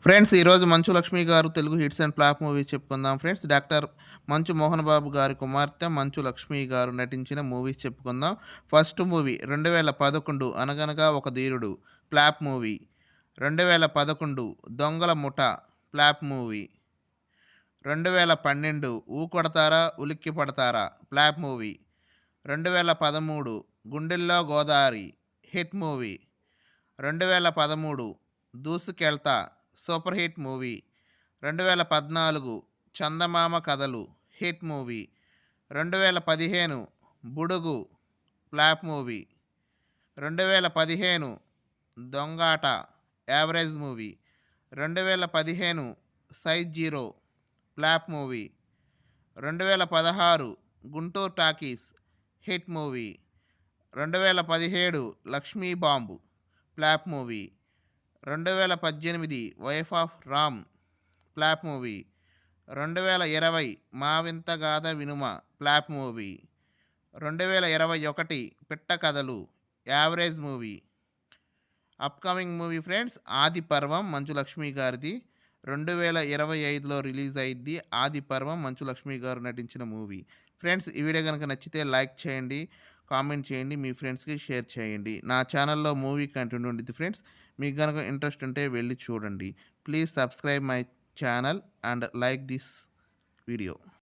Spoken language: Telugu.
ఫ్రెండ్స్ ఈరోజు మంచు లక్ష్మి గారు Telugu hits and flop movie చెప్పుకుందాం ఫ్రెండ్స్. డాక్టర్ మంచు మోహన్ బాబు గారి కుమార్తె మంచు లక్ష్మి గారు నటించిన మూవీస్ చెప్పుకుందాం. ఫస్ట్ మూవీ 2011 అనగనగా ఒక ధీరుడు ఫ్లాప్ మూవీ. 2011 దొంగల ముఠ ఫ్లాప్ మూవీ. 2012 కొడతారా ఉలిక్కి పడతారా flop movie. 2013 Gundello Godavari hit movie. 2013 Doosukeltha super hit movie. 2014 Chandamama Kathalu hit movie. 2015 Budugu flop movie. 2015 Dongata average movie. 2015 size zero flop movie. 2016 Guntur talkies hit movie. 2017 Lakshmi bomb flop movie. 2018 wife of Ram flop movie. 2020 మా వింత గాథ వినుమ ఫ్లాప్ మూవీ. 2021 పిట్ట కథలు average movie. Upcoming movie friends ఆది పర్వం మంచు లక్ష్మి గారిది. 2025లో రిలీజ్ అయింది ఆది పర్వం మంచు లక్ష్మి గారు నటించిన మూవీ. ఫ్రెండ్స్ ఈ వీడియో కనుక నచ్చితే లైక్ చేయండి, కామెంట్ చేయండి, మీ ఫ్రెండ్స్కి షేర్ చేయండి. నా ఛానల్లో మూవీ కంటెంట్ ఉంటుంది ఫ్రెండ్స్. మీకు కనుక ఇంట్రెస్ట్ ఉంటే వెళ్ళి చూడండి. Please subscribe my channel and like this video.